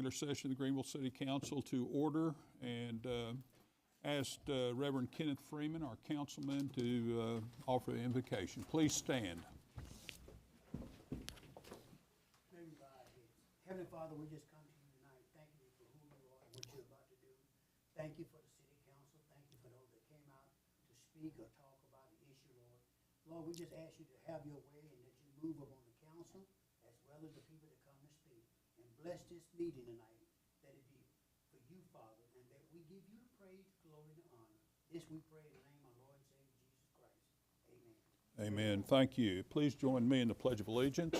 regular session of the Greenville City Council to order, and asked Reverend Kenneth Freeman, our councilman, to offer the invocation. Please stand. Heavenly Father, we just come to you tonight, thanking you for who you are and what you're about to do. Thank you for the city council. Thank you for those that came out to speak or talk about the issue, Lord. Lord, we just ask you to have your way and that you move upon the council as well as the people that come to speak. And bless this meeting tonight, that it be for you, Father, and that we give you the praise, glory, and honor. This we pray in the name of our Lord and Savior Jesus Christ. Amen. Amen. Thank you. Please join me in the Pledge of Allegiance.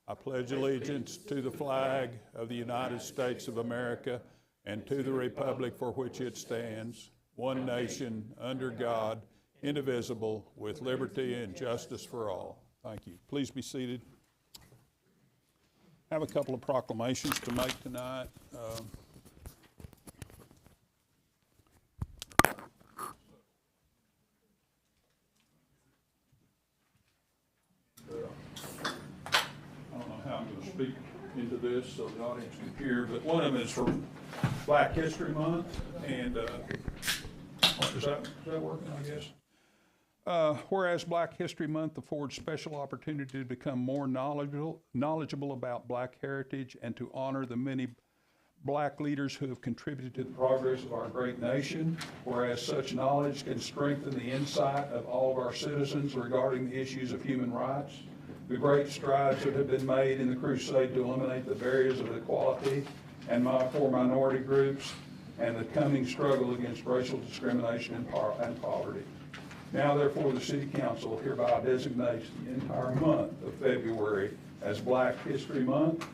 I pledge allegiance to the flag of the United States of America and to the republic for which it stands, one nation, under God, indivisible, with liberty and justice for all. Thank you. Please be seated. I have a couple of proclamations to make tonight. Speak into this so the audience can hear, but one of them is for Black History Month, and is that working, I guess? Whereas Black History Month affords special opportunity to become more knowledgeable about Black heritage and to honor the many Black leaders who have contributed to the progress of our great nation, whereas such knowledge can strengthen the insight of all of our citizens regarding the issues of human rights, the great strides that have been made in the crusade to eliminate the barriers of equality and for minority groups, and the coming struggle against racial discrimination and poverty. Now, therefore, the City Council hereby designates the entire month of February as Black History Month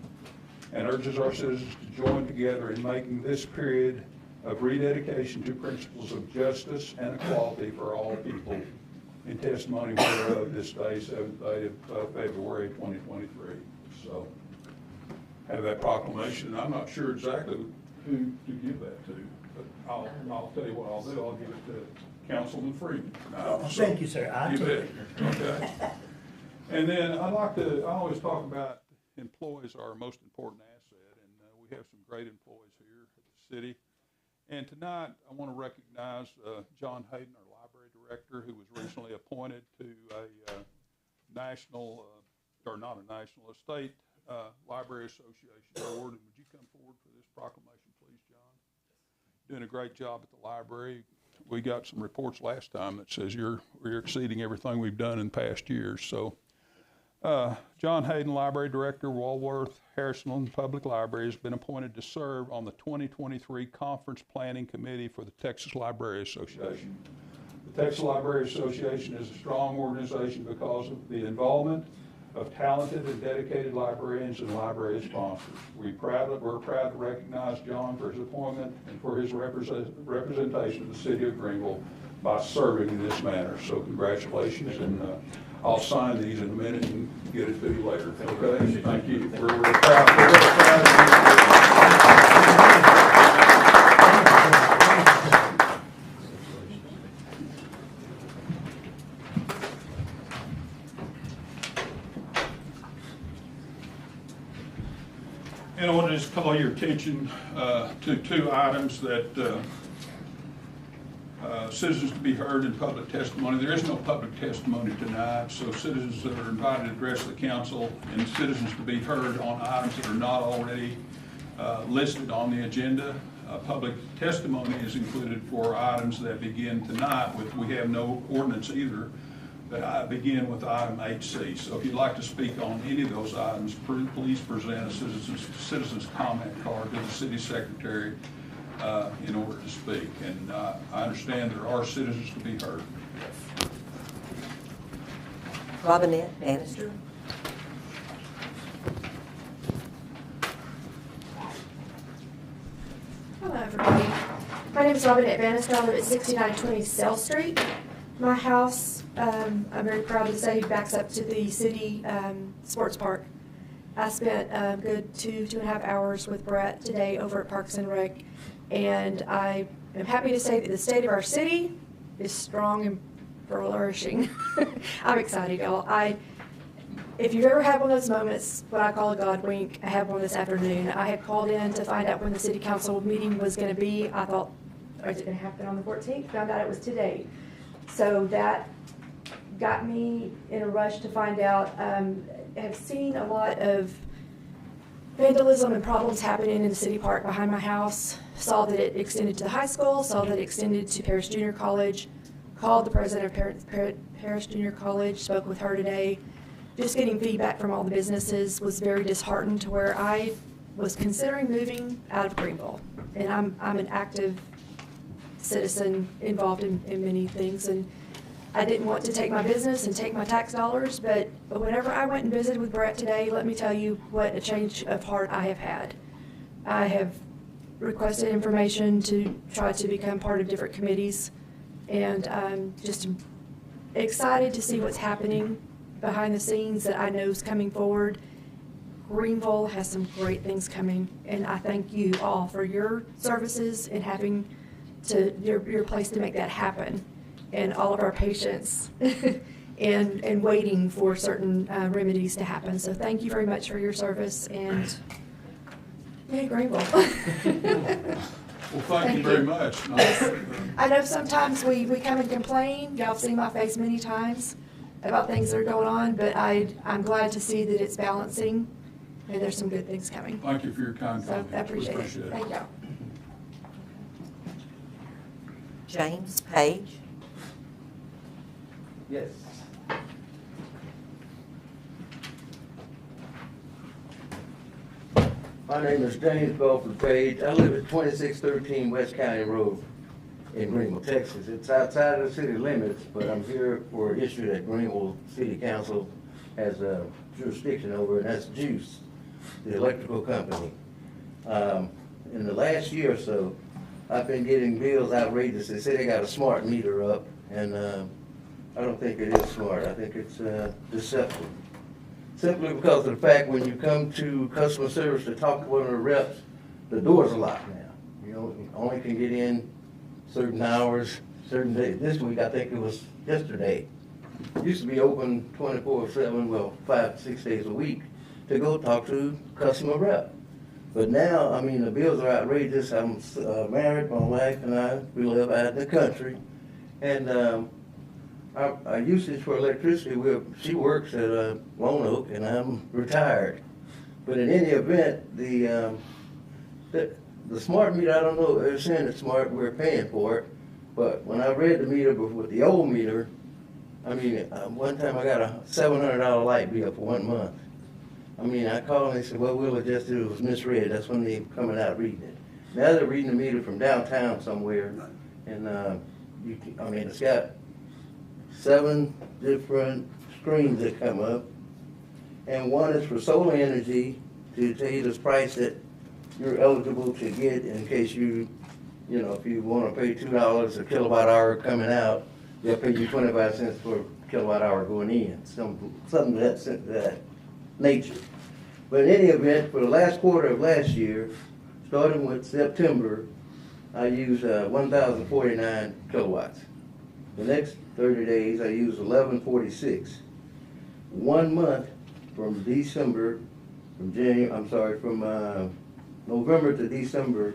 and urges our citizens to join together in making this period of rededication to principles of justice and equality for all people, in testimony whereof this day, 7th day of February 2023. So, have that proclamation, and I'm not sure exactly who to give that to, but I'll tell you what I'll do. I'll give it to Councilman Freeman. Thank you, sir. You bet. Okay. And then I always talk about employees are our most important asset, and we have some great employees here at the city. And tonight, I want to recognize John Hayden, our library director, who was recently appointed to a national, or not a national, a state Library Association award. And would you come forward for this proclamation, please, John? Doing a great job at the library. We got some reports last time that says you're exceeding everything we've done in past years. So, John Hayden, Library Director, Walworth Harrison Public Library, has been appointed to serve on the 2023 Conference Planning Committee for the Texas Library Association. The Texas Library Association is a strong organization because of the involvement of talented and dedicated librarians and library sponsors. We're proud to recognize John for his appointment and for his representation of the city of Greenville by serving in this manner. So congratulations, and I'll sign these in a minute and get it to you later. Okay? Thank you. We're really proud. And I want to just call your attention to two items that citizens to be heard in public testimony. There is no public testimony tonight, so citizens that are invited to address the council and citizens to be heard on items that are not already listed on the agenda. Public testimony is included for items that begin tonight we have no ordinance either, that I begin with item 8C. So if you'd like to speak on any of those items, please present a citizen's comment card to the city secretary in order to speak. And I understand there are citizens to be heard. Robinette Bannister. Hello, everybody. My name is Robinette Bannister. I live at 6920 Sale Street. My house, I'm very proud to say, backs up to the city sports park. I spent a good 2.5 hours with Brett today over at Parks and Rec, and I am happy to say that the state of our city is strong and flourishing. I'm excited, y'all. if you've ever had one of those moments, what I call a God wink, I had one this afternoon. I had called in to find out when the city council meeting was gonna be. I thought, is it gonna happen on the 14th? Found out it was today. So that got me in a rush to find out. Have seen a lot of vandalism and problems happening in the city park behind my house. Saw that it extended to the high school, saw that it extended to Paris Junior College. Called the president of Paris Junior College, spoke with her today. Just getting feedback from all the businesses, was very disheartened to where I was considering moving out of Greenville. And I'm an active citizen involved in many things, and I didn't want to take my business and take my tax dollars, but whenever I went and visited with Brett today, let me tell you what a change of heart I have had. I have requested information to try to become part of different committees, and I'm just excited to see what's happening behind the scenes that I know is coming forward. Greenville has some great things coming, and I thank you all for your services and having your place to make that happen, and all of our patience and waiting for certain remedies to happen. So thank you very much for your service, and yay, Greenville. Well, thank you very much. I know sometimes we come and complain. Y'all have seen my face many times about things that are going on, but I'm glad to see that it's balancing, and there's some good things coming. Thank you for your kind So comments. I appreciate it. We Thank y'all. James Page. Yes. My name is James Belford Page. I live at 2613 West County Road in Greenville, Texas. It's outside of the city limits, but I'm here for an issue that Greenville City Council has jurisdiction over, and that's Juice, the electrical company. In the last year or so, I've been getting bills outrageous. They say they got a smart meter up, and I don't think it is smart. I think it's deceptive. Simply because of the fact when you come to customer service to talk to one of the reps, the doors are locked now. You know, you only can get in certain hours, certain days. This week, I think it was yesterday. It used to be open 24/7, well, 5 to 6 days a week to go talk to customer rep. But now, I mean, the bills are outrageous. I'm married, my wife and I, we live out in the country. And our usage for electricity, she works at Lone Oak and I'm retired. But in any event, the smart meter, I don't know, they're saying it's smart, we're paying for it. But when I read the meter with the old meter, I mean, one time I got a $700 light bill for 1 month. I mean, I called and they said, well, we'll adjust it, it was misread. That's when they coming out reading it. Now they're reading the meter from downtown somewhere. And I mean, it's got 7 different screens that come up. And one is for solar energy to tell you the price that you're eligible to get in case you know, if you want to pay $2 a kilowatt hour coming out, they'll pay you 25 cents for a kilowatt hour going in, something of that nature. But in any event, for the last quarter of last year, starting with September, I used 1,049 kilowatts. The next 30 days, I used 1,146. 1 month from November to December,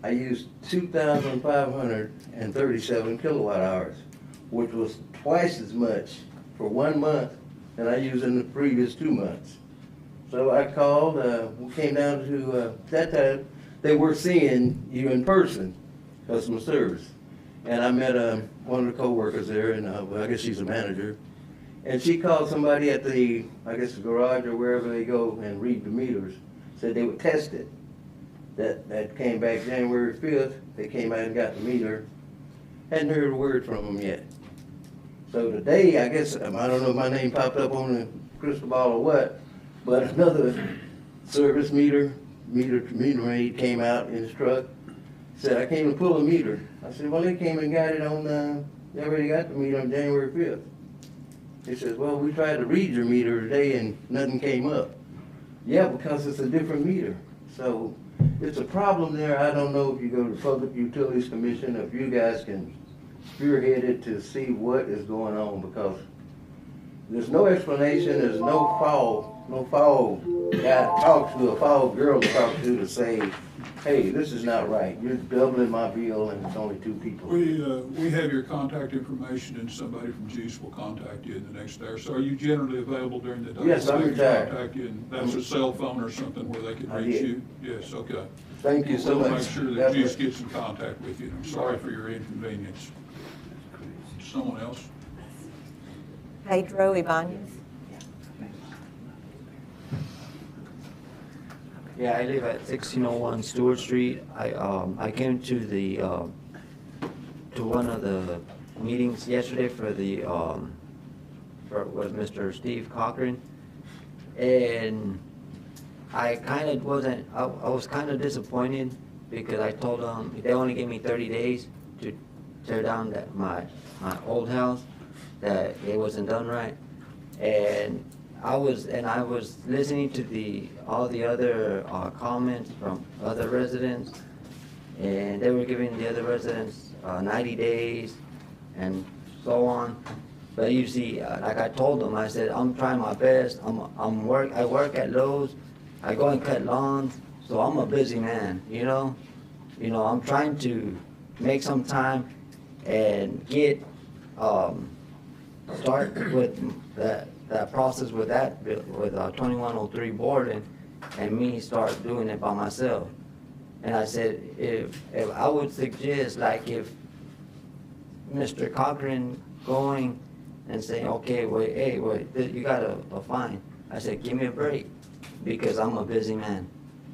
I used 2,537 kilowatt hours, which was twice as much for 1 month than I used in the previous 2 months. So I called, we came down to, that time, they were seeing you in person, customer service. And I met one of the co-workers there, and I guess she's a manager. And she called somebody at the, I guess the garage or wherever they go and read the meters, said they would test it. That came back January 5th, they came out and got the meter. Hadn't heard a word from them yet. So today, I guess, I don't know if my name popped up on the crystal ball or what, but another service meter maid came out in his truck, said, I came to pull a meter. I said, well, they came and got it on, they already got the meter on January 5th. He says, well, we tried to read your meter today and nothing came up. Yeah, because it's a different meter. So it's a problem there. I don't know if you go to the Public Utilities Commission, if you guys can spearhead it to see what is going on, because there's no explanation, there's no foul guy to talk to, a foul girl to talk to say, hey, this is not right. You're doubling my bill and it's only 2 people. We have your contact information, and somebody from Juice will contact you in the next day or so. Are you generally available during the day? Yes, I'm They can retired. Contact you, and that's a cell phone or something where they can I reach did. you? Yes, okay. Thank you so We'll much. make sure that That's Juice what- gets in contact with you. I'm sorry for your inconvenience. Someone else? Pedro Ibanez. Yeah, I live at 1601 Stewart Street. I came to the, to one of the meetings yesterday for with Mr. Steve Cochran. And I kind of wasn't, I was kind of disappointed because I told them, they only gave me 30 days to tear down my old house, that it wasn't done right. And I was listening to all the other comments from other residents, and they were giving the other residents 90 days and so on. But you see, like I told them, I said, I'm trying my best. I work at Lowe's. I go and cut lawns, so I'm a busy man, you know? You know, I'm trying to make some time and get, start with that process with 2103 board and me start doing it by myself. And I said, if I would suggest, like, if Mr. Cochran going and saying, okay, wait, hey, wait, you got a fine. I said, give me a break, because I'm a busy man.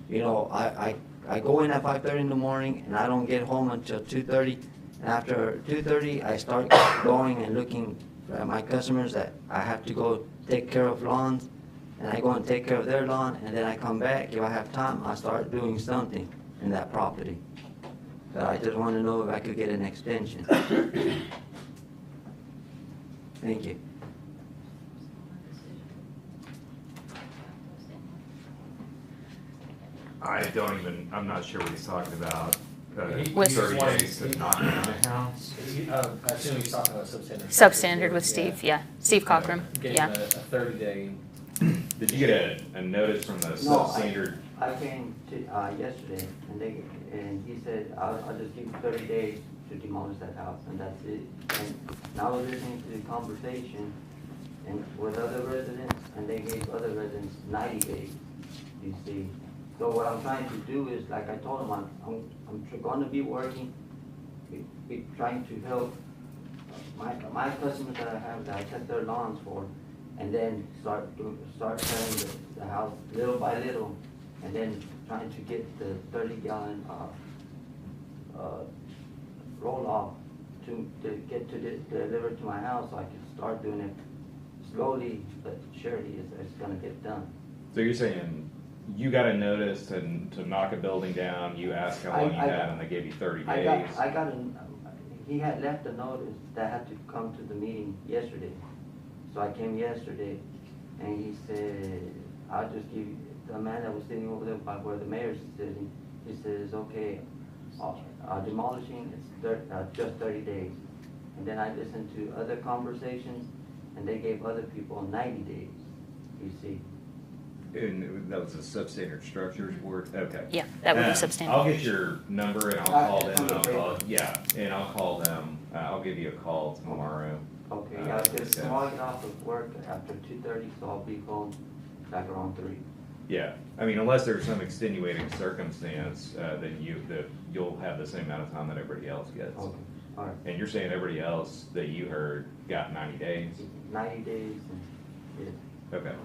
You know, I go in at 5:30 in the morning and I don't get home until 2:30. And after 2:30, I start going and looking at my customers that I have to go take care of lawns, and I go and take care of their lawn, and then I come back. If I have time, I start doing something in that property. But I just want to know if I could get an extension. Thank you. I'm not sure what he's talking about. With- 30 days to knock down the house. I assume he's talking about substandard. Substandard with Steve, yeah. Steve Cochran, Gave yeah. him a 30-day. Did you get a notice from the No, substandard? I came to, yesterday, and he said, I'll just give you 30 days to demolish that house, and that's it. And I was listening to the conversation and with other residents, and they gave other residents 90 days, you see. So what I'm trying to do is, like I told them, I'm gonna be working, be trying to help my customers that I have, that I cut their lawns for, and then start tearing the house little by little, and then trying to get the 30-gallon roll-off to get delivered to my house, so I can start doing it slowly but surely. It's gonna get done. So you're saying you got a notice to knock a building down, you asked how long you had, and they gave you 30 days? He had left a notice that I had to come to the meeting yesterday. So I came yesterday, and he said, I'll just give you, the man that was sitting over there by where the mayor's sitting, he says, okay, demolishing is just 30 days. And then I listened to other conversations, and they gave other people 90 days, you see. And that was a substandard structures board? Okay. Yeah, that would be I'll substandard. get your number and I'll call them, and I'll call them, I'll give you a call tomorrow. Okay, yeah, because tomorrow I get off of work after 2:30, so I'll be home back around 3. Yeah, I mean, unless there's some extenuating circumstance, then you'll have the same amount of time that everybody else gets. Okay, all right. And you're saying everybody else that you heard got 90 days? 90 days, and, yeah. Okay.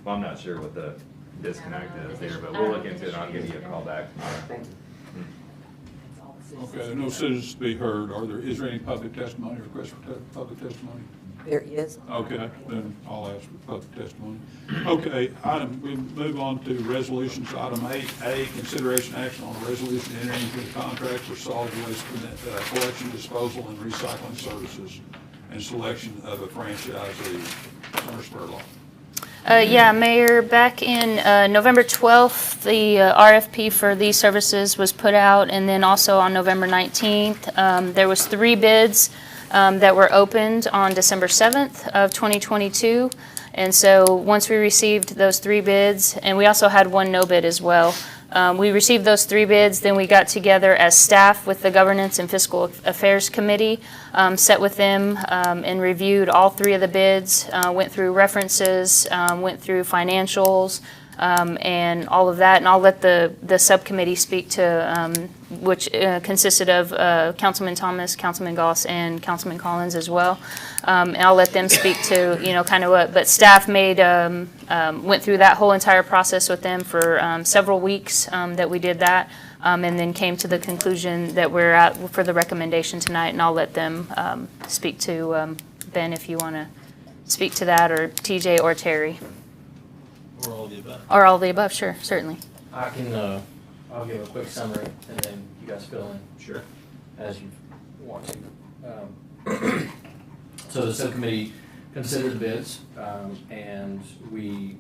Well, I'm not sure what the disconnect is there, but we'll look into it, and I'll give you a call back tomorrow. Thank you. Okay, no citizens to be heard. Is there any public testimony, request for public testimony? There is. Okay, then I'll ask for public testimony. Okay, we move on to resolutions. Item 8A, consideration action on a resolution entering into a contract for solid waste collection, disposal, and recycling services, and selection of a franchisee. Senator Spurlock. Yeah, Mayor, back in November 12th, the RFP for these services was put out, and then also on November 19th, there was 3 bids. that were opened on December 7th of 2022. And so once we received those 3 bids, and we also had 1 no bid as well, we received those 3 bids, then we got together as staff with the Governance and Fiscal Affairs Committee, sat with them and reviewed all 3 of the bids, went through references, went through financials, and all of that. And I'll let the subcommittee speak to, which consisted of Councilman Thomas, Councilman Goss, and Councilman Collins as well. And I'll let them speak to, kind of what, but staff made, went through that whole entire process with them for several weeks that we did that, and then came to the conclusion that we're at for the recommendation tonight. And I'll let them speak to Ben if you want to speak to that, or TJ or Terry. Or all of the above. Or all the above, sure, certainly. I can, I'll give a quick summary and then you guys fill in. Sure. As you want to. So the subcommittee considered the bids, and we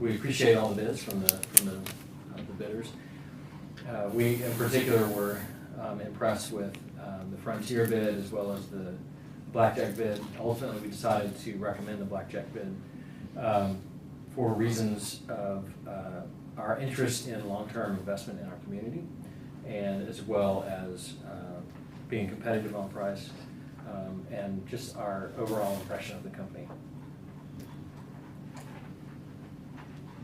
appreciate all the bids from the bidders. We in particular were impressed with the Frontier bid as well as the Blackjack bid. Ultimately, we decided to recommend the Blackjack bid for reasons of our interest in long-term investment in our community, and as well as being competitive on price, and just our overall impression of the company.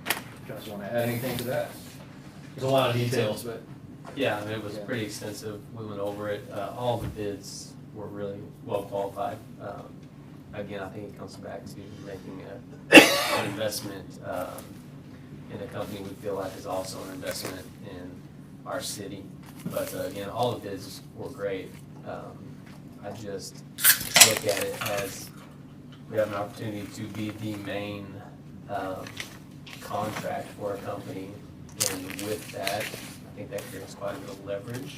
You guys want to add anything to that? There's a lot of details, but Yeah, I mean, it was pretty extensive. We went over it. All the bids were really well qualified. Again, I think it comes back to making an investment in a company we feel like is also an investment in our city. But again, all the bids were great. I just look at it as we have an opportunity to be the main contract for a company, and with that, I think that creates quite a bit of leverage.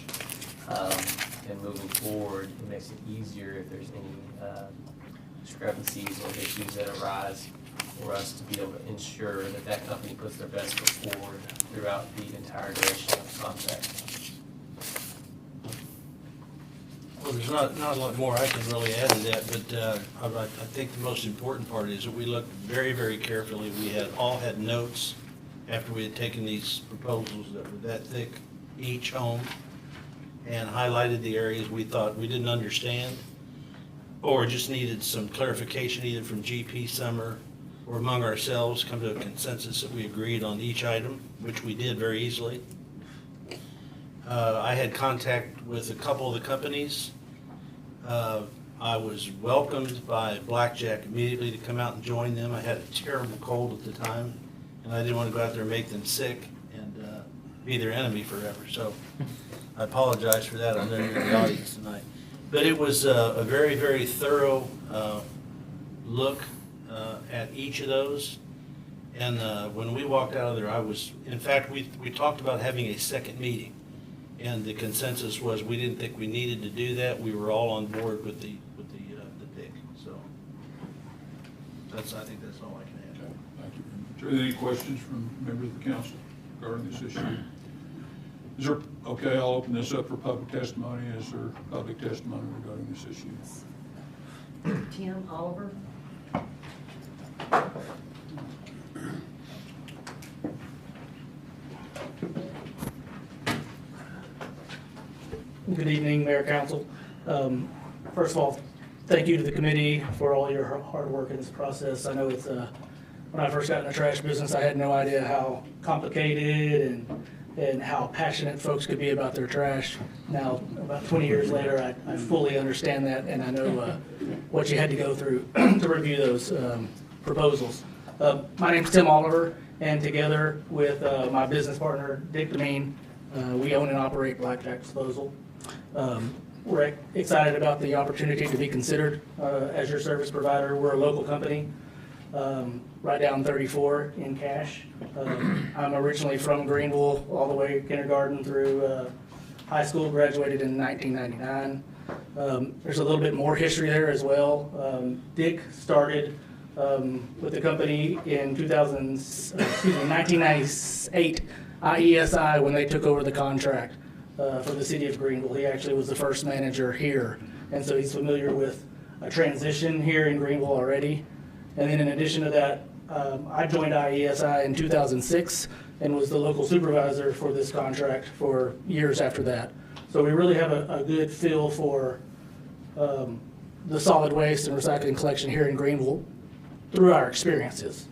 And moving forward, it makes it easier if there's any discrepancies or issues that arise for us to be able to ensure that that company puts their best foot forward throughout the entire duration of the contract. Well, there's not a lot more I can really add to that, but I think the most important part is that we looked very, very carefully. We all had notes after we had taken these proposals that were that thick each home, and highlighted the areas we thought we didn't understand or just needed some clarification either from GP Summer or among ourselves, come to a consensus that we agreed on each item, which we did very easily. I had contact with a couple of the companies. I was welcomed by Blackjack immediately to come out and join them. I had a terrible cold at the time, and I didn't want to go out there and make them sick and be their enemy forever. So I apologize for that. I know you're in the audience tonight. But it was a very, very thorough look at each of those. And when we walked out of there, in fact, we talked about having a second meeting. And the consensus was we didn't think we needed to do that. We were all on board with the pick. So I think that's all I can add. Thank you. Are there any questions from members of the council regarding this issue? Is there, okay, I'll open this up for public testimony. Is there public testimony regarding this issue? Tim Oliver. Good evening, Mayor, Council. First of all, thank you to the committee for all your hard work in this process. I know it's, when I first got in the trash business, I had no idea how complicated and how passionate folks could be about their trash. Now, about 20 years later, I fully understand that, and I know what you had to go through to review those proposals. My name's Tim Oliver, and together with my business partner, Dick Demeen, we own and operate Blackjack Disposal. We're excited about the opportunity to be considered as your service provider. We're a local company, right down 34 in Cache. I'm originally from Greenville, all the way kindergarten through high school, graduated in 1999. There's a little bit more history there as well. Dick started with the company in 1998, IESI, when they took over the contract. for the city of Greenville. He actually was the first manager here, and so he's familiar with a transition here in Greenville already. And then in addition to that, I joined IESI in 2006 and was the local supervisor for this contract for years after that. So we really have a good feel for the solid waste and recycling collection here in Greenville through our experiences.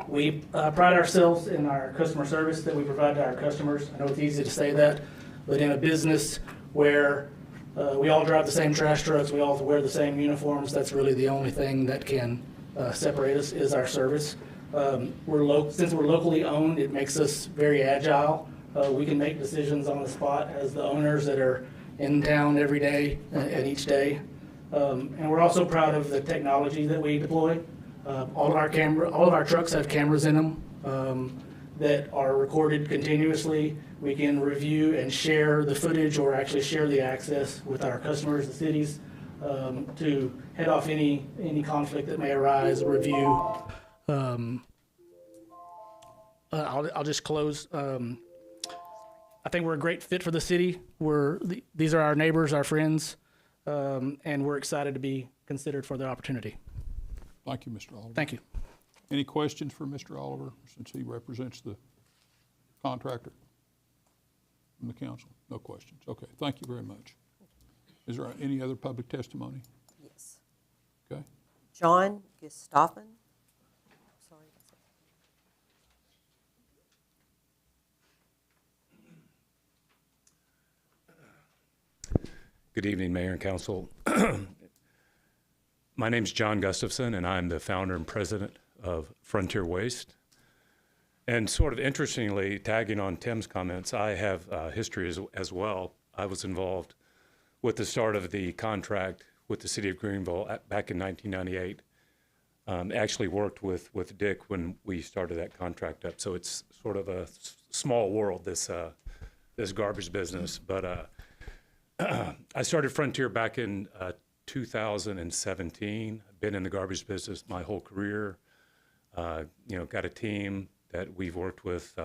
We pride ourselves in our customer service that we provide to our customers. I know it's easy to say that, but in a business where we all drive the same trash trucks, we all wear the same uniforms, that's really the only thing that can separate us is our service. Since we're locally owned, it makes us very agile. We can make decisions on the spot as the owners that are in town every day and each day. And we're also proud of the technology that we deploy. All of our trucks have cameras in them that are recorded continuously. We can review and share the footage or actually share the access with our customers, the cities, to head off any conflict that may arise, review. I'll just close. I think we're a great fit for the city. These are our neighbors, our friends, and we're excited to be considered for the opportunity. Thank you, Mr. Oliver. Thank you. Any questions for Mr. Oliver, since he represents the contractor from the council? No questions. Okay, thank you very much. Is there any other public testimony? Yes. Okay. John Gustafson. Sorry. Good evening, Mayor and Council. My name's John Gustafson, and I'm the founder and president of Frontier Waste. And sort of interestingly, tagging on Tim's comments, I have history as well. I was involved with the start of the contract with the city of Greenville back in 1998. Actually worked with Dick when we started that contract up. So it's sort of a small world, this garbage business. But I started Frontier back in 2017. I've been in the garbage business my whole career. Got a team that we've worked with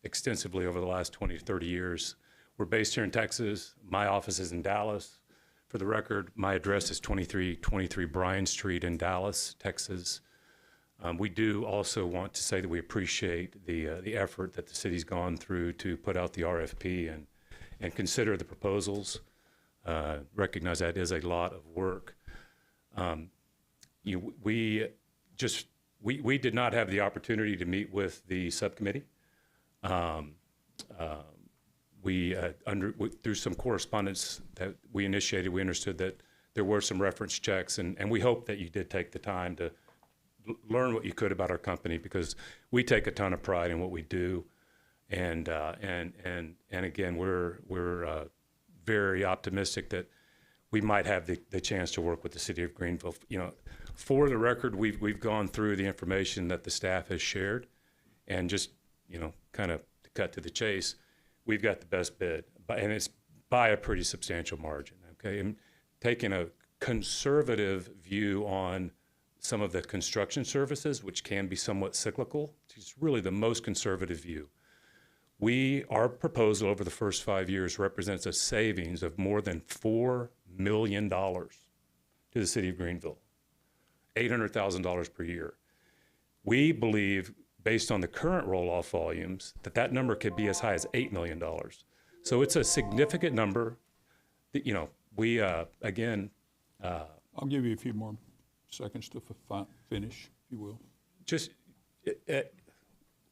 extensively over the last 20 to 30 years. We're based here in Texas. My office is in Dallas. For the record, my address is 2323 Bryan Street in Dallas, Texas. We do also want to say that we appreciate the effort that the city's gone through to put out the RFP and consider the proposals. Recognize that is a lot of work. We did not have the opportunity to meet with the subcommittee. Through some correspondence that we initiated, we understood that there were some reference checks, and we hope that you did take the time to learn what you could about our company, because we take a ton of pride in what we do, and again, we're very optimistic that we might have the chance to work with the city of Greenville. For the record, we've gone through the information that the staff has shared, and just kind of to cut to the chase, we've got the best bid, and it's by a pretty substantial margin. Okay, and taking a conservative view on some of the construction services, which can be somewhat cyclical, it's really the most conservative view. Our proposal over the first 5 years represents a savings of more than $4 million to the city of Greenville, $800,000 per year. We believe, based on the current roll-off volumes, that number could be as high as $8 million. So it's a significant number. Again. I'll give you a few more seconds to finish, if you will.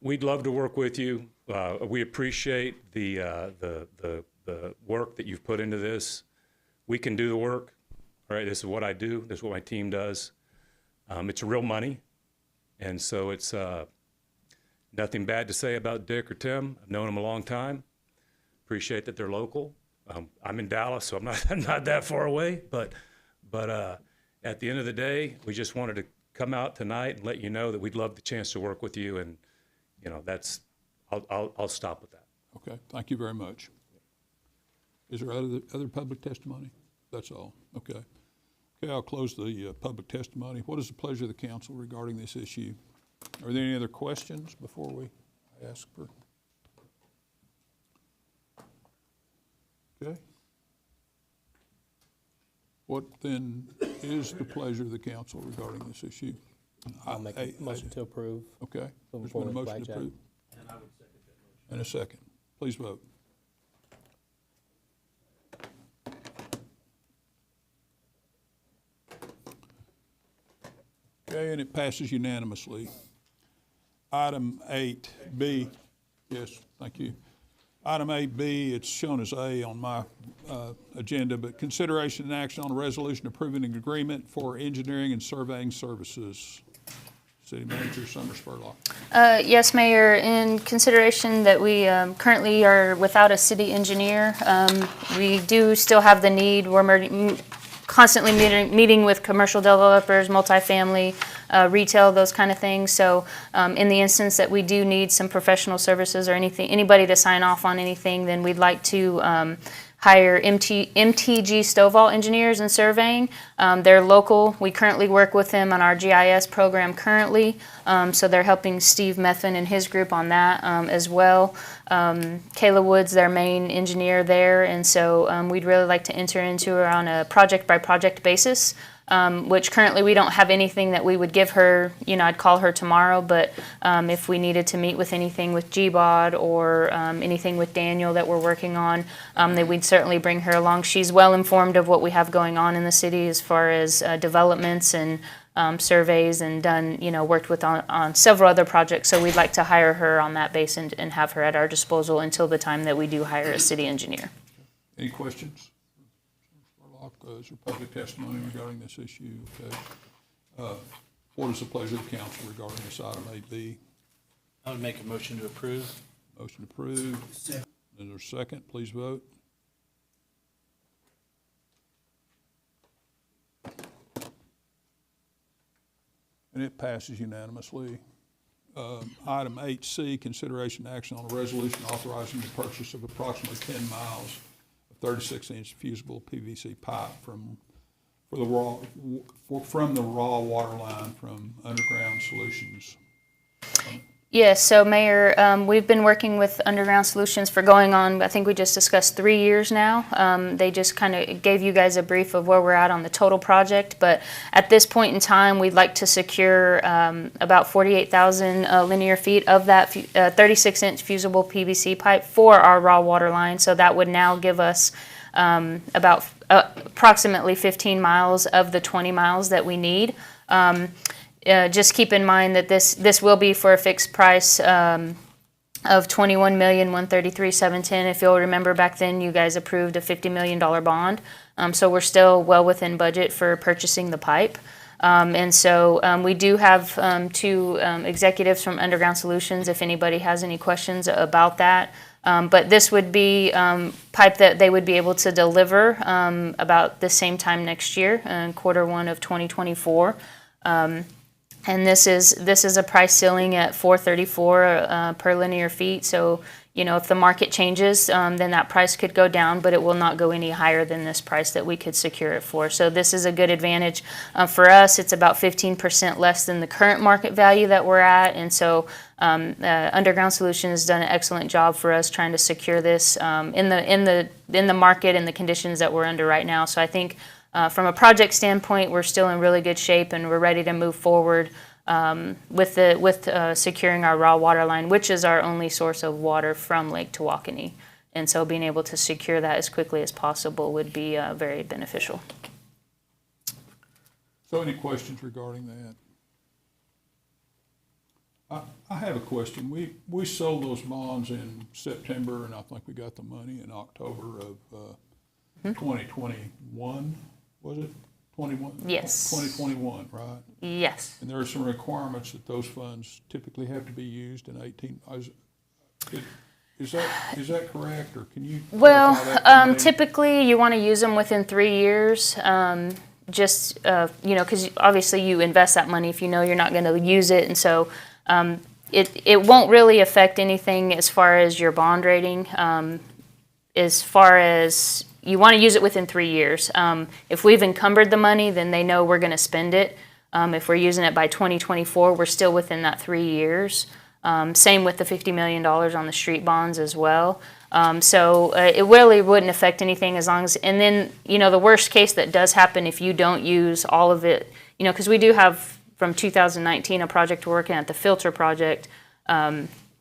We'd love to work with you. We appreciate the work that you've put into this. We can do the work. All right, this is what I do. This is what my team does. It's real money, and so it's nothing bad to say about Dick or Tim. I've known them a long time. Appreciate that they're local. I'm in Dallas, so I'm not that far away. But at the end of the day, we just wanted to come out tonight and let you know that we'd love the chance to work with you, and I'll stop with that. Okay, thank you very much. Is there other public testimony? That's all. Okay. Okay, I'll close the public testimony. What is the pleasure of the council regarding this issue? Are there any other questions before we ask for? Okay. What then is the pleasure of the council regarding this issue? I'll make a motion to approve. Okay. Moving There's been a forward with motion to Blackjack. approve. And a second. Please vote. Okay, and it passes unanimously. Item 8B, yes, thank you. Item 8B, it's shown as A on my agenda, but consideration and action on a resolution approving an agreement for engineering and surveying services. City Manager Summer Spurlock. Yes, Mayor, in consideration that we currently are without a city engineer, we do still have the need. We're constantly meeting with commercial developers, multifamily, retail, those kind of things. So in the instance that we do need some professional services or anybody to sign off on anything, then we'd like to hire MTG Stovall engineers in surveying. They're local. We currently work with them on our GIS program currently. So they're helping Steve Methvin and his group on that as well. Kayla Wood's their main engineer there, and so we'd really like to enter into her on a project-by-project basis, which currently we don't have anything that we would give her. You know, I'd call her tomorrow, but if we needed to meet with anything with GBOD or anything with Daniel that we're working on, then we'd certainly bring her along. She's well informed of what we have going on in the city as far as developments and surveys, and done, worked with on several other projects. So we'd like to hire her on that base and have her at our disposal until the time that we do hire a city engineer. Any questions? Is there public testimony regarding this issue? Okay. What is the pleasure of the council regarding this item 8B? I would make a motion to approve. Motion approved. Is there a second? Please vote. And it passes unanimously. Item 8C, consideration action on a resolution authorizing the purchase of approximately 10 miles of 36-inch fusible PVC pipe from the raw water line from Underground Solutions. Yes, so Mayor, we've been working with Underground Solutions for going on, I think we just discussed 3 years now. They just kind of gave you guys a brief of where we're at on the total project, but at this point in time, we'd like to secure about 48,000 linear feet of that 36-inch fusible PVC pipe for our raw water line. So that would now give us about approximately 15 miles of the 20 miles that we need. Just keep in mind that this will be for a fixed price of $21,133,710. If you'll remember back then, you guys approved a $50 million bond. So we're still well within budget for purchasing the pipe. And so we do have two executives from Underground Solutions if anybody has any questions about that. But this would be pipe that they would be able to deliver about the same time next year, Q1 of 2024. And this is a price ceiling at $434 per linear feet. So, if the market changes, then that price could go down, but it will not go any higher than this price that we could secure it for. So this is a good advantage. For us, it's about 15% less than the current market value that we're at. And so Underground Solutions has done an excellent job for us trying to secure this in the market and the conditions that we're under right now. So I think from a project standpoint, we're still in really good shape, and we're ready to move forward with securing our raw water line, which is our only source of water from Lake Tawakoni. And so being able to secure that as quickly as possible would be very beneficial. So any questions regarding that? I have a question. We sold those bonds in September, and I think we got the money in October of 2021. Was it 21? Yes. 2021, right? Yes. And there are some requirements that those funds typically have to be used in 18. Is that correct, or can you? Well, typically you want to use them within 3 years. Just because obviously you invest that money if you know you're not going to use it, and so it won't really affect anything as far as your bond rating. As far as you want to use it within 3 years. If we've encumbered the money, then they know we're going to spend it. If we're using it by 2024, we're still within that 3 years. Same with the $50 million on the street bonds as well. So it really wouldn't affect anything as long as, and then, the worst case that does happen if you don't use all of it, because we do have from 2019 a project we're working at, the filter project,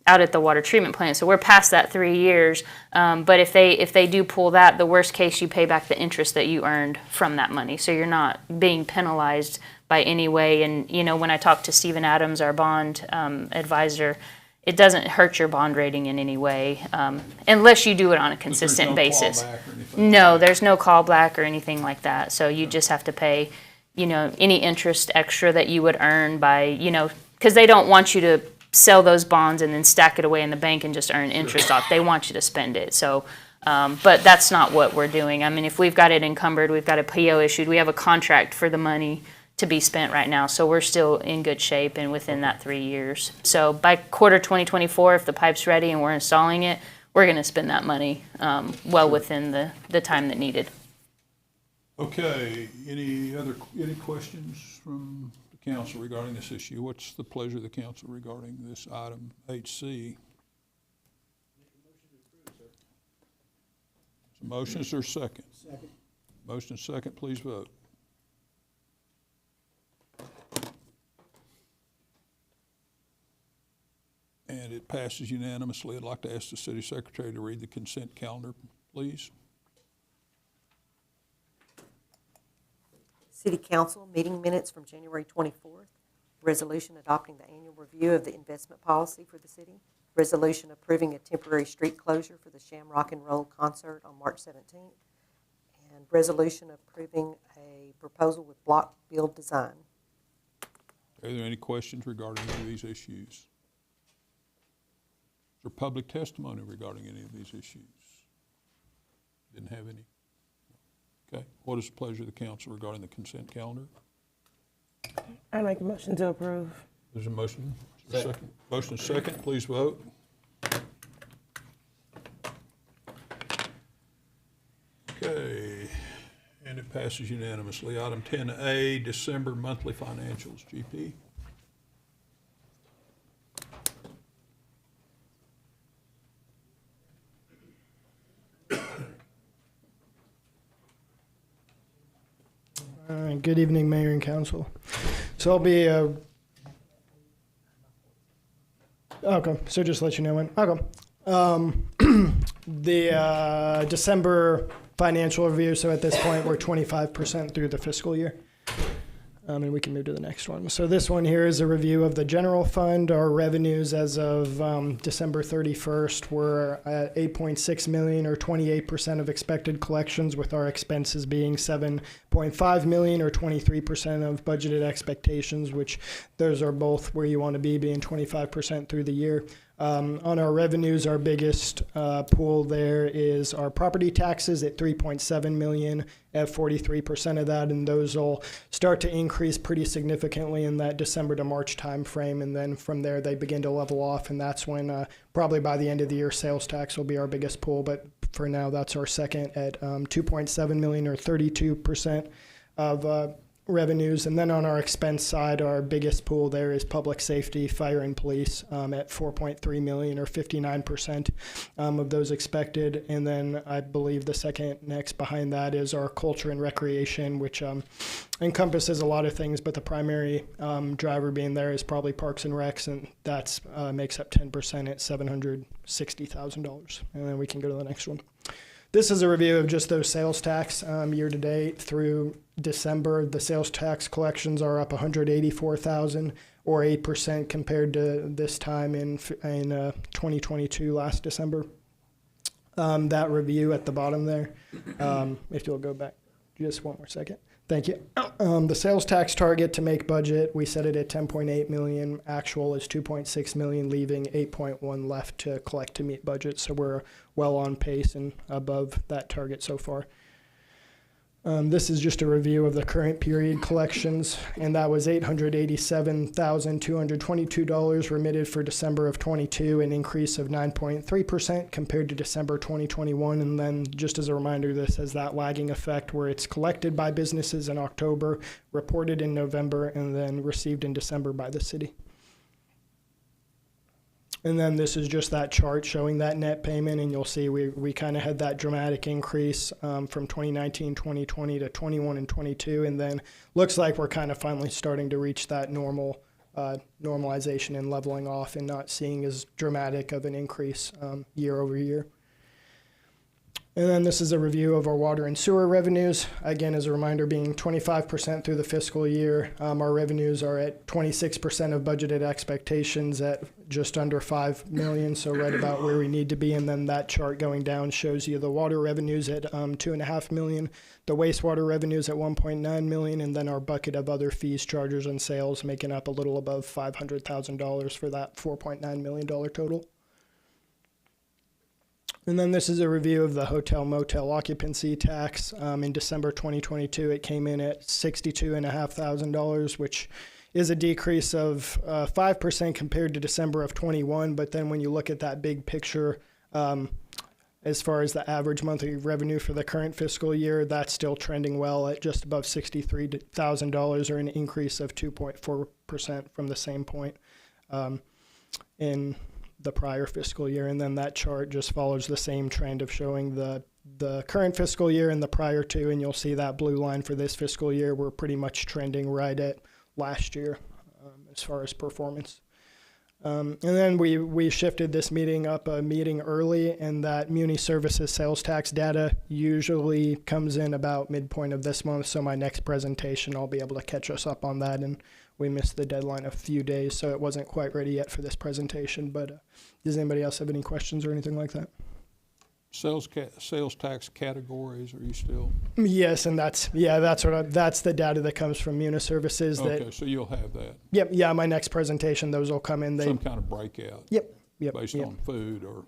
out at the water treatment plant. So we're past that 3 years. But if they do pull that, the worst case, you pay back the interest that you earned from that money. So you're not being penalized by any way. And, when I talked to Stephen Adams, our bond advisor, it doesn't hurt your bond rating in any way, unless you do it on a consistent basis. No, there's no callback or anything like that. So you just have to pay, any interest extra that you would earn by, because they don't want you to sell those bonds and then stack it away in the bank and just earn interest off. They want you to spend it. So, but that's not what we're doing. I mean, if we've got it encumbered, we've got a PO issued, we have a contract for the money to be spent right now. So we're still in good shape and within that 3 years. So by quarter 2024, if the pipe's ready and we're installing it, we're going to spend that money well within the time that needed. Okay, any questions from the council regarding this issue? What's the pleasure of the council regarding this item 8C? Motion, is there a second? Second. Motion second, please vote. And it passes unanimously. I'd like to ask the city secretary to read the consent calendar, please. City Council meeting minutes from January 24th. Resolution adopting the annual review of the investment policy for the city. Resolution approving a temporary street closure for the Shamrock and Roll concert on March 17th. And resolution approving a proposal with block build design. Are there any questions regarding any of these issues? Is there public testimony regarding any of these issues? Didn't have any. Okay. What is the pleasure of the council regarding the consent calendar? I make a motion to approve. There's a motion. Second. Motion second. Please vote. Okay. And it passes unanimously. Item 10A, December monthly financials. GP. Good evening, Mayor and Council. So I'll be, okay, so just let you know when, okay. The December financial review, so at this point, we're 25% through the fiscal year. And we can move to the next one. So this one here is a review of the general fund. Our revenues as of December 31st were at $8.6 million, or 28% of expected collections, with our expenses being $7.5 million, or 23% of budgeted expectations, which those are both where you want to be, being 25% through the year. On our revenues, our biggest pool there is our property taxes at $3.7 million at 43% of that, and those will start to increase pretty significantly in that December to March timeframe, and then from there they begin to level off, and that's when probably by the end of the year sales tax will be our biggest pool, but for now that's our second at $2.7 million, or 32% of revenues. And then on our expense side, our biggest pool there is public safety, fire, and police at $4.3 million, or 59% of those expected. And then I believe the second next behind that is our culture and recreation, which encompasses a lot of things, but the primary driver being there is probably Parks and Recs, and that's makes up 10% at $760,000. And then we can go to the next one. This is a review of just those sales tax year to date through December. The sales tax collections are up $184,000, or 8% compared to this time in 2022 last December. That review at the bottom there, if you'll go back just one more second. Thank you. The sales tax target to make budget, we set it at $10.8 million. Actual is $2.6 million, leaving $8.1 left to collect to meet budget. So we're well on pace and above that target so far. This is just a review of the current period collections, and that was $887,222 remitted for December of 22, an increase of 9.3% compared to December 2021. And then just as a reminder, this has that lagging effect where it's collected by businesses in October, reported in November, and then received in December by the city. And then this is just that chart showing that net payment, and you'll see we kind of had that dramatic increase from 2019, 2020 to 21 and 22, and then looks like we're kind of finally starting to reach that normalization and leveling off and not seeing as dramatic of an increase year over year. And then this is a review of our water and sewer revenues. Again, as a reminder, being 25% through the fiscal year, our revenues are at 26% of budgeted expectations at just under $5 million, so right about where we need to be. And then that chart going down shows you the water revenues at $2.5 million, the wastewater revenues at $1.9 million, and then our bucket of other fees, charges, and sales making up a little above $500,000 for that $4.9 million total. And then this is a review of the hotel motel occupancy tax. In December 2022, it came in at $62,500, which is a decrease of 5% compared to December of 21. But then when you look at that big picture, as far as the average monthly revenue for the current fiscal year, that's still trending well at just above $63,000, or an increase of 2.4% from the same point in the prior fiscal year. And then that chart just follows the same trend of showing the current fiscal year and the prior two, and you'll see that blue line for this fiscal year, we're pretty much trending right at last year as far as performance. And then we shifted this meeting up a meeting early, and that Muni Services sales tax data usually comes in about midpoint of this month, so my next presentation I'll be able to catch us up on that, and we missed the deadline a few days, so it wasn't quite ready yet for this presentation. But does anybody else have any questions or anything like that? Sales tax categories, are you still? Yes, and that's the data that comes from Muni Services. Okay, so you'll have that. Yep, yeah, my next presentation, those will come in. Some kind of breakout. Yep. Based on food or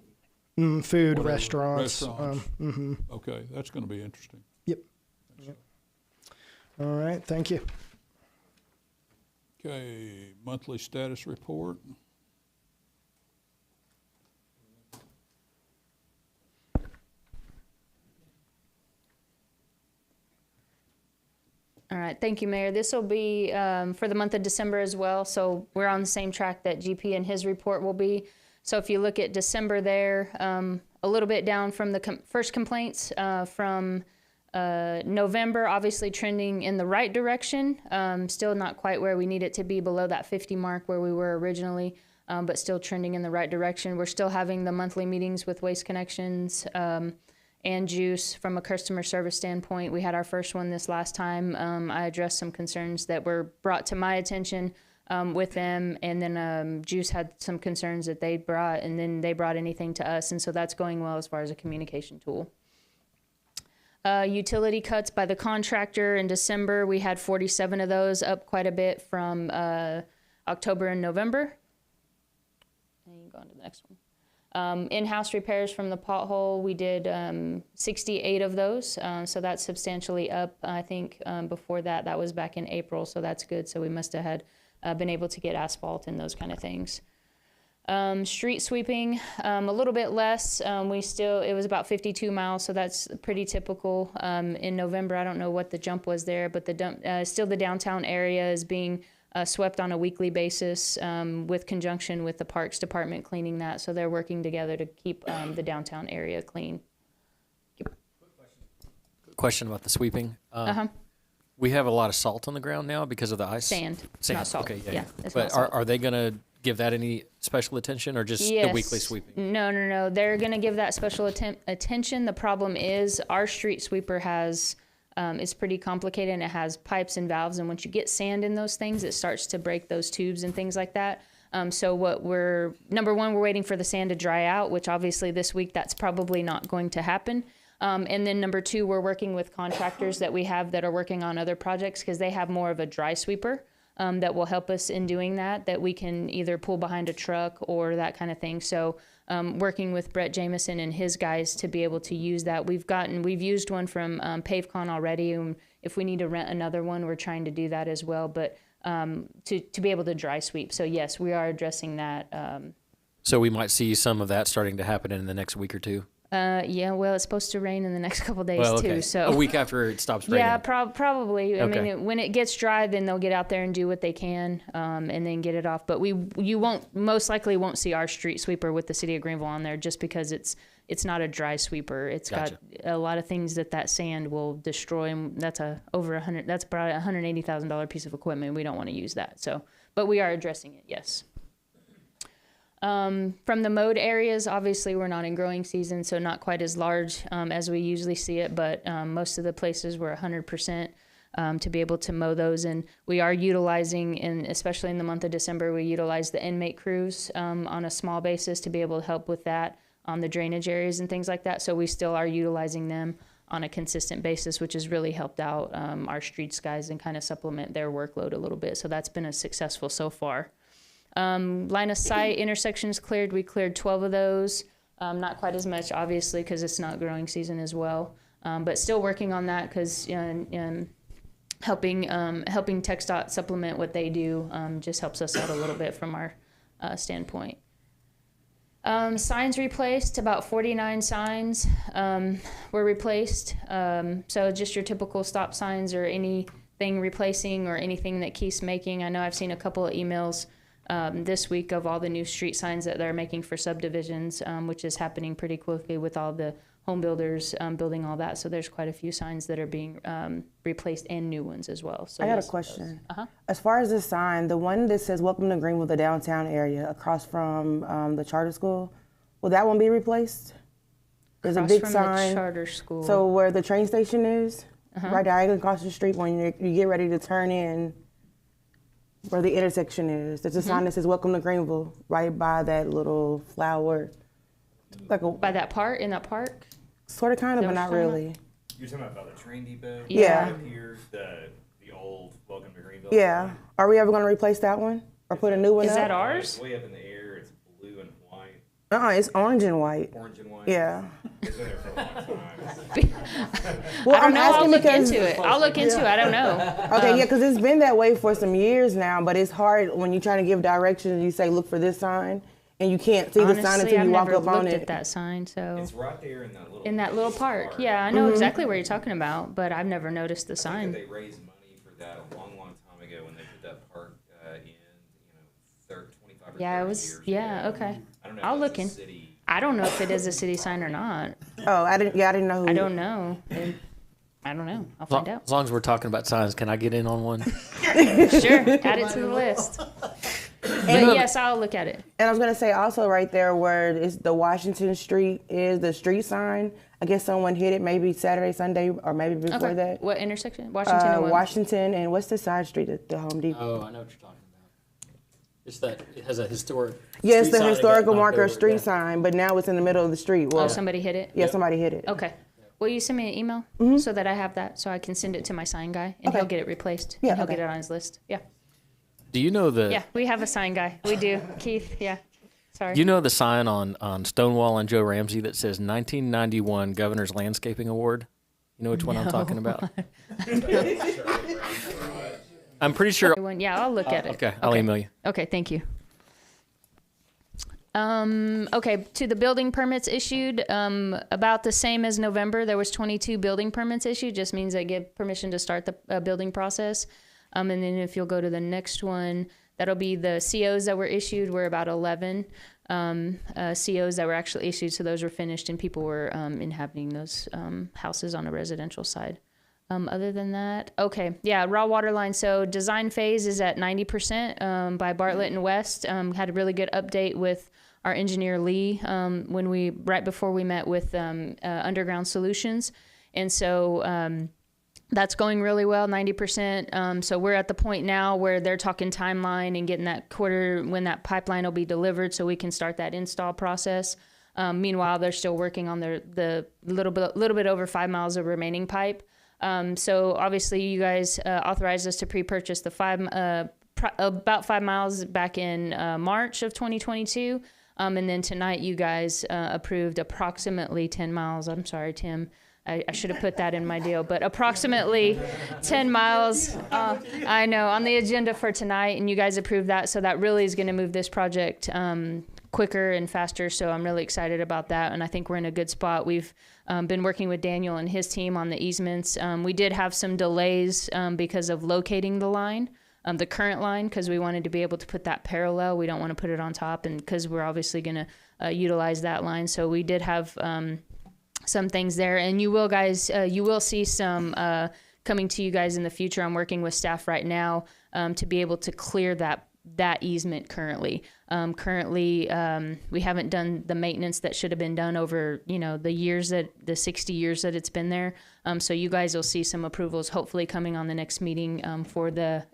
food, whatever. restaurants. Okay, that's going to be interesting. Yep. All right, thank you. Okay, monthly status report. All right, thank you, Mayor. This will be for the month of December as well, so we're on the same track that GP and his report will be. So if you look at December there, a little bit down from the first complaints from November, obviously trending in the right direction, still not quite where we need it to be, below that 50 mark where we were originally, but still trending in the right direction. We're still having the monthly meetings with Waste Connections and Juice from a customer service standpoint. We had our first one this last time. I addressed some concerns that were brought to my attention with them, and then Juice had some concerns that they brought, and then they brought anything to us, and so that's going well as far as a communication tool. Utility cuts by the contractor in December, we had 47 of those, up quite a bit from October and November. And you can go on to the next one. In-house repairs from the pothole, we did 68 of those, so that's substantially up. I think before that was back in April, so that's good. So we must have had been able to get asphalt and those kind of things. Street sweeping, a little bit less. It was about 52 miles, so that's pretty typical. In November, I don't know what the jump was there, but still the downtown area is being swept on a weekly basis with conjunction with the Parks Department cleaning that. So they're working together to keep the downtown area clean. Question about the sweeping. We have a lot of salt on the ground now because of the ice. Sand, not salt. Okay, yeah. But are they going to give that any special attention, or just the weekly sweeping? No. They're going to give that special attention. The problem is our street sweeper it's pretty complicated, and it has pipes and valves, and once you get sand in those things, it starts to break those tubes and things like that. So number one, we're waiting for the sand to dry out, which obviously this week that's probably not going to happen. And then number two, we're working with contractors that we have that are working on other projects, because they have more of a dry sweeper that will help us in doing that we can either pull behind a truck or that kind of thing. So working with Brett Jameson and his guys to be able to use that. We've used one from PaveCon already, and if we need to rent another one, we're trying to do that as well, but to be able to dry sweep. So yes, we are addressing that. So we might see some of that starting to happen in the next week or two? Yeah, well, it's supposed to rain in the next couple days Well, okay. too, so. A week after it stops raining. Yeah, probably. I mean, Okay. when it gets dry, then they'll get out there and do what they can, and then get it off. But you most likely won't see our street sweeper with the city of Greenville on there, just because it's not a dry sweeper. It's Gotcha. got a lot of things that sand will destroy, and that's that's probably $180,000 piece of equipment. We don't want to use that. So, but we are addressing it. Yes. From the mowed areas, obviously we're not in growing season, so not quite as large as we usually see it, but most of the places were 100% to be able to mow those. And we are utilizing, and especially in the month of December, we utilize the inmate crews on a small basis to be able to help with that on the drainage areas and things like that. So we still are utilizing them on a consistent basis, which has really helped out our streets guys and kind of supplement their workload a little bit. So that's been a successful so far. Line of sight intersections cleared. We cleared 12 of those. Not quite as much, obviously, because it's not growing season as well. But still working on that because helping TxDOT supplement what they do just helps us out a little bit from our standpoint. Signs replaced. About 49 signs were replaced. So just your typical stop signs or anything replacing or anything that Keith's making. I know I've seen a couple of emails this week of all the new street signs that they're making for subdivisions, which is happening pretty quickly with all the home builders building all that. So there's quite a few signs that are being replaced and new ones as well. So I got a yes. question. Uh-huh. As far as this sign, the one that says "Welcome to Greenville," the downtown area across from the charter school, will that one be replaced? There's Across a big from sign. the charter school. So where the train station is, Uh-huh. right diagonally across the street when you get ready to turn in, where the intersection is, there's a sign that says "Welcome to Greenville" right by that little flower, by that part in that park. Sort of, kind of, but not really. You're talking about the train depot? Yeah. Up here, the old Welcome to Greenville? Yeah. Are we ever going to replace that one or put a new one Is up? that ours? It's way up in the air. It's blue and white. It's orange and white. Orange and white? Yeah. It's been there for a long time. Well, I don't I'm know. asking I'll look because into it. I'll look into it. I don't know. Okay, yeah, because it's been that way for some years now, but it's hard when you're trying to give directions. You say, "Look for this sign," and you can't see the sign Honestly, until I've you walk never up on looked it. at that sign, so It's right there in that little park. Yeah, I know exactly where you're talking about, but I've never noticed the I think sign. that they raised money for that a long, long time ago when they put that park in, 25 or 30 Yeah, it was. years Yeah, ago. okay. I don't know I'll if look that's in. a city. I don't know if it is a city sign or not. Oh, I didn't know. Who I don't know. I don't know. I'll find out. As long as we're talking about signs, can I get in on one? Sure, add it to the list. But yes, I'll look at it. And I was gonna say also right there where it's the Washington Street is the street sign. I guess someone hit it maybe Saturday, Sunday, or maybe before Okay. that. What intersection? Washington and what? Washington and what's the side street at the Home Depot? Oh, I know what you're talking about. It's that it has a historic. Yes, street the sign that historical got knocked marker over, street yeah. sign, but now it's in the middle of the street. Well, Oh, somebody hit it? yeah, somebody hit it. Okay. Will you send me an email so that I have that so I can send it to my sign guy and he'll get it replaced? Yeah, And he'll okay. get it on his list. Yeah. Do you know the? Yeah, we have a sign guy. We do. Keith, yeah. Sorry. You know the sign on Stonewall and Joe Ramsey that says 1991 Governor's Landscaping Award? You know which one I'm talking about? I'm pretty sure. Yeah, I'll look at it. Okay, I'll email you. Okay, thank you. Okay, to the building permits issued, about the same as November. There was 22 building permits issued. Just means they give permission to start the building process. And then if you'll go to the next one, that'll be the COs that were issued were about 11 COs that were actually issued. So those were finished and people were inhabiting those houses on a residential side. Other than that, okay, yeah, raw water line. So design phase is at 90% by Bartlett and West. Had a really good update with our engineer Lee right before we met with Underground Solutions, and so that's going really well, 90%. So we're at the point now where they're talking timeline and getting that quarter when that pipeline will be delivered, so we can start that install process. Meanwhile, they're still working on the little bit over 5 miles of remaining pipe. So obviously you guys authorized us to pre-purchase the about 5 miles back in March of 2022. And then tonight you guys approved approximately 10 miles. I'm sorry, Tim. I should have put that in my deal, but approximately 10 miles, I know, on the agenda for tonight, and you guys approved that. So that really is going to move this project quicker and faster. So I'm really excited about that, and I think we're in a good spot. We've been working with Daniel and his team on the easements. We did have some delays because of locating the line, the current line, because we wanted to be able to put that parallel. We don't want to put it on top, and because we're obviously going to utilize that line. So we did have some things there, and you will see some coming to you guys in the future. I'm working with staff right now to be able to clear that easement currently. We haven't done the maintenance that should have been done over, the 60 years that it's been there. So you guys will see some approvals hopefully coming on the next meeting for the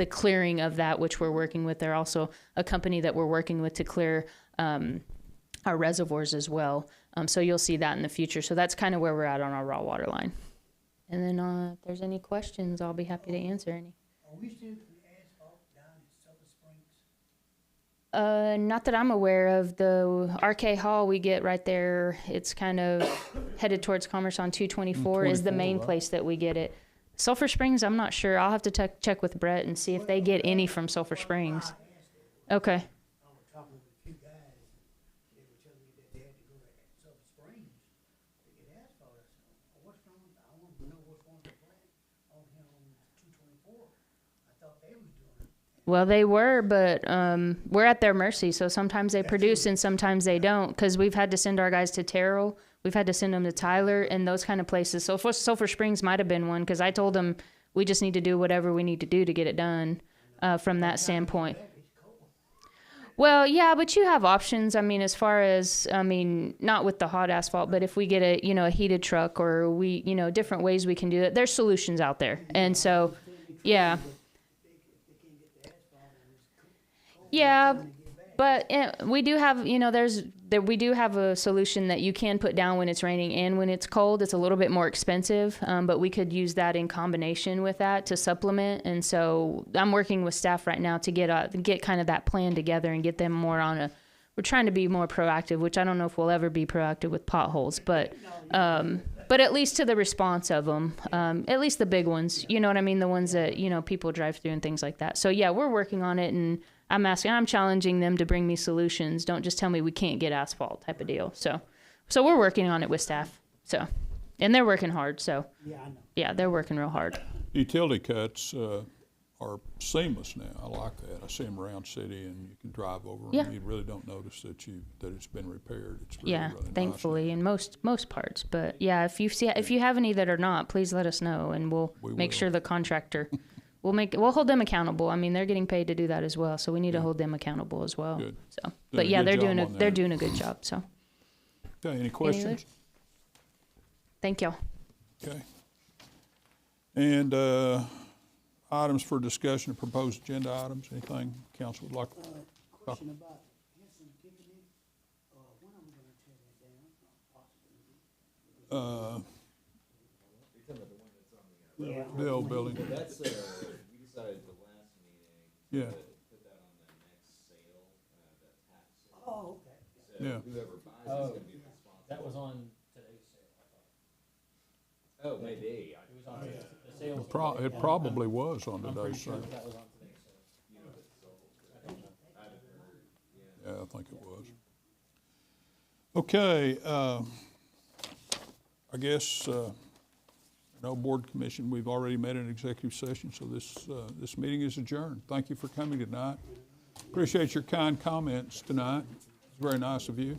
clearing of that, which we're working with. They're also a company that we're working with to clear our reservoirs as well. So you'll see that in the future. So that's kind of where we're at on our raw water line. And then if there's any questions, I'll be happy to answer any. Are we still putting asphalt down at Silver Springs? Not that I'm aware of. The RK Hall we get right there, it's kind of headed towards Commerce on 224 is the main place that we get it. Sulphur Springs, I'm not sure. I'll have to check with Brett and see if they get any from Sulphur Springs. Okay. I was talking with a few guys, they were telling me that they had to go to Silver Springs to get asphalt. I said, what's wrong? I want to know what's wrong with the plant on here on 224. I thought they was doing it. Well, they were, but we're at their mercy. So sometimes they produce and sometimes they don't, because we've had to send our guys to Terrell. We've had to send them to Tyler and those kind of places. So Sulphur Springs might have been one, because I told them we just need to do whatever we need to do to get it done from that standpoint. Well, yeah, but you have options. I mean, as far as, not with the hot asphalt, but if we get a heated truck or different ways we can do it, there's solutions out there. And so, yeah. Yeah, but we do have, we do have a solution that you can put down when it's raining and when it's cold. It's a little bit more expensive, but we could use that in combination with that to supplement. And so I'm working with staff right now to get kind of that plan together and get them more on we're trying to be more proactive, which I don't know if we'll ever be proactive with potholes, but at least to the response of them, at least the big ones, you know what I mean? The ones that, people drive through and things like that. So yeah, we're working on it, and I'm challenging them to bring me solutions. Don't just tell me we can't get asphalt type of deal. So we're working on it with staff. So, and they're working hard. So Yeah, I know. yeah, they're working real hard. Utility cuts are seamless now. I like that. I see them around city, and you can drive over them. Yeah. You really don't notice that it's been repaired. It's really, Yeah, really nice. thankfully in most parts. But yeah, if you have any that are not, please let us know, and we'll make sure the contractor. We'll hold them accountable. I mean, they're getting paid to do that as well, so we need to hold them accountable as well. Good. So, but yeah, they're doing a good job. So. Okay. Any questions? Thank y'all. Okay. And items for discussion of proposed agenda items. Anything council would like? Question about Henson Tiffany. When are we going to tear that down? Yeah. The old building. That's, we decided the last meeting. Yeah. To put that on the next sale, that tax sale. Oh, okay. So Yeah. whoever buys is gonna be responsible. That was on today's sale, I thought. Oh, maybe. It was on the sale. It probably was on today's sale. That was on today's sale. Yeah, I think it was. Okay, I guess, no board commission, we've already met in executive session, so this meeting is adjourned. Thank you for coming tonight. Appreciate your kind comments tonight. It's very nice of you.